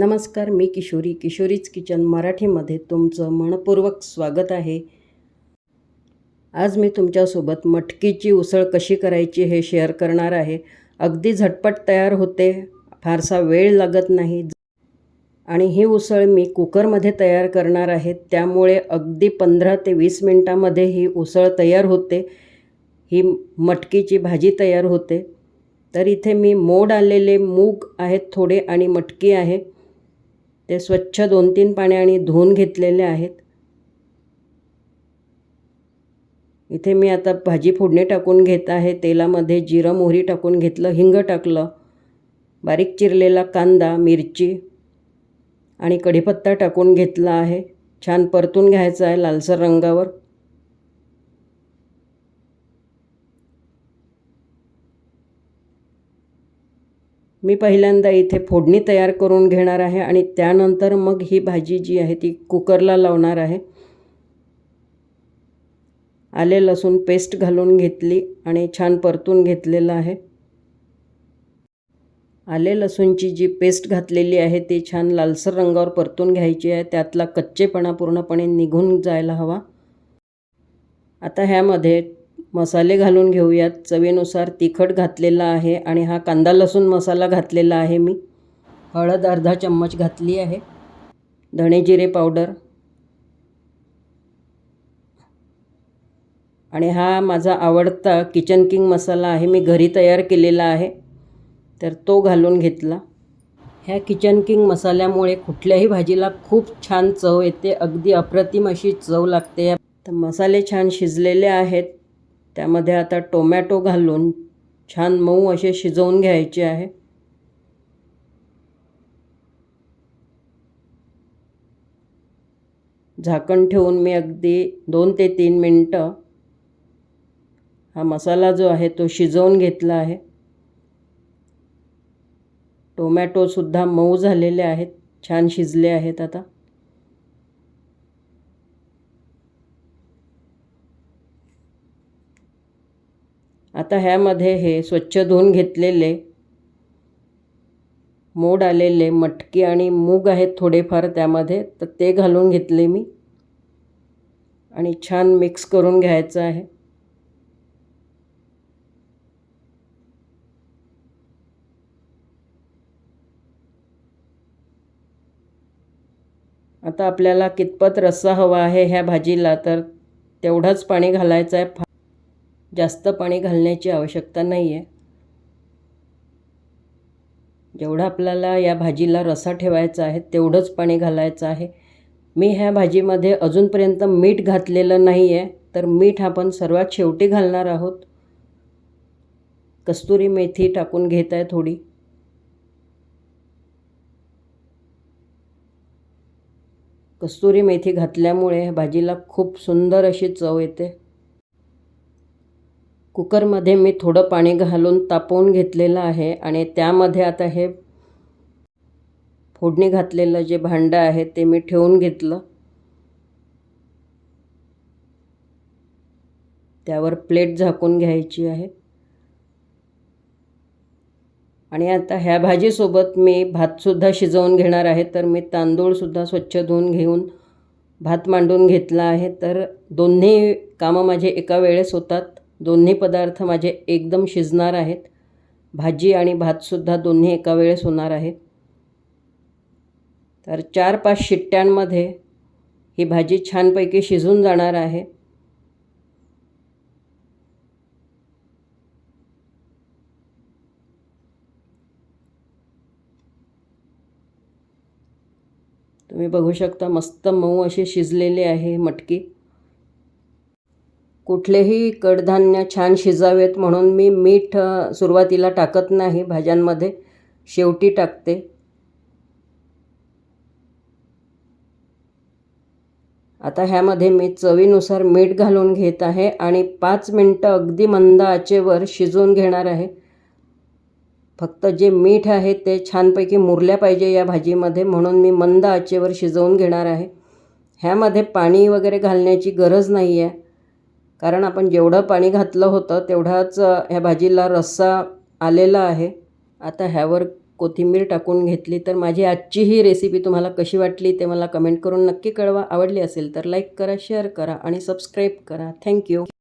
नमस्कार, मी किशोरीच किचन मराठीमध्ये तुमचं मनपूर्वक स्वागत आहे. आज मी तुमच्यासोबत मटकीची उसळ कशी करायची हे शेअर करणार आहे. अगदी झटपट तयार होते, फारसा वेळ लागत नाही आणि ही उसळ मी कुकरमध्ये तयार करणार आहे. त्यामुळे अगदी 15 ते 20 मिनटामध्ये ही उसळ तयार होते. ही मटकीची भाजी तयार होते. तर इथे मी मोड आलेले मूग आहेत थोडे आणि मटकी आहे. ते स्वच्छ 2-3 पाण्याने धुवून घेतलेले आहेत. इथे मी आता भाजी फोडणी टाकून घेत आहे. तेलामध्ये जिरं मोहरी टाकून घेतलं, हिंग टाकलं, बारीक चिरलेला कांदा, मिरची आणि कढीपत्ता टाकून घेतला आहे. छान परतून घ्यायचा आहे लालसर रंगावर. मी पहिल्यांदा इथे फोडणी तयार करून घेणार आहे आणि त्यानंतर मग ही भाजी जी आहे ती कुकरला लावणार आहे. आले लसूण पेस्ट घालून घेतली आणि छान परतून घेतलेलं आहे. आले लसूणची जी पेस्ट घातलेली आहे ती छान लालसर रंगावर परतून घ्यायची आहे. त्यातला कच्चेपणा पूर्णपणे निघून जायला हवा. आता ह्यामध्ये मसाले घालून घेऊयात. चवीनुसार तिखट घातलेला आहे आणि हा कांदा लसूण मसाला घातलेला आहे मी. हळद अर्धा चम्मच घातली आहे. धणे जिरे पावडर आणि हा माझा आवडता किचन किंग मसाला आहे, मी घरी तयार केलेला आहे, तर तो घालून घेतला. ह्या किचन किंग मसाल्यामुळे कुठल्याही भाजीला खूप छान चव येते, अगदी अप्रतिम अशी चव लागते. तर मसाले छान शिजलेले आहेत. त्यामध्ये आता टोमॅटो घालून छान मऊ असे शिजवून घ्यायचे आहे. झाकण ठेवून मी अगदी 2 ते 3 मिनटं हा मसाला जो आहे तो शिजवून घेतला आहे. टोमॅटोसुद्धा मऊ झालेले आहेत, छान शिजले आहेत. आता ह्यामध्ये हे स्वच्छ धुवून घेतलेले मोड आलेले मटकी आणि मूग आहेत थोडेफार त्यामध्ये, तर ते घालून घेतले मी आणि छान मिक्स करून घ्यायचं आहे. आता आपल्याला कितपत रस्सा हवा आहे ह्या भाजीला तर तेवढंच पाणी घालायचं आहे. जास्त पाणी घालण्याची आवश्यकता नाही आहे. जेवढं आपल्याला या भाजीला रस्सा ठेवायचा आहे तेवढंच पाणी घालायचं आहे. मी ह्या भाजीमध्ये अजूनपर्यंत मीठ घातलेलं नाही आहे, तर मीठ आपण सर्वात शेवटी घालणार आहोत. कस्तुरी मेथी टाकून घेत आहे थोडी. कस्तुरी मेथी घातल्यामुळे भाजीला खूप सुंदर अशी चव येते. कुकरमध्ये मी थोडं पाणी घालून तापवून घेतलेलं आहे आणि त्यामध्ये आता हे फोडणी घातलेलं जे भांडं आहे ते मी ठेवून घेतलं. त्यावर प्लेट झाकून घ्यायची आहे आणि आता ह्या भाजीसोबत मी भातसुद्धा शिजवून घेणार आहे. तर मी तांदूळसुद्धा स्वच्छ धुवून घेऊन भात मांडून घेतला आहे. तर दोन्ही कामं माझे एका वेळेस होतात. दोन्ही पदार्थ माझे एकदम शिजणार आहेत. भाजी आणि भातसुद्धा दोन्ही एका वेळेस होणार आहेत. तर 4-5 शिट्ट्यांमध्ये ही भाजी छानपैकी शिजून जाणार आहे. तुम्ही बघू शकता मस्त मऊ अशी शिजलेली आहे मटकी. कुठलेही कडधान्य छान शिजावेत म्हणून मी मीठ सुरुवातीला टाकत नाही भाज्यांमध्ये, शेवटी टाकते. आता ह्यामध्ये मी चवीनुसार मीठ घालून घेत आहे आणि 5 मिनटं अगदी मंद आचेवर शिजवून घेणार आहे. फक्त जे मीठ आहे ते छानपैकी मुरल्या पाहिजे या भाजीमध्ये, म्हणून मी मंद आचेवर शिजवून घेणार आहे. ह्यामध्ये पाणी वगैरे घालण्याची गरज नाही आहे, कारण आपण जेवढं पाणी घातलं होतं तेवढाच ह्या भाजीला रस्सा आलेला आहे. आता ह्यावर कोथिंबीर टाकून घेतली. तर माझी आजची ही रेसिपी तुम्हाला कशी वाटली ते मला कमेंट करून नक्की कळवा. आवडली असेल तर लाईक करा, शेअर करा आणि सबस्क्राईब करा. थँक्यू.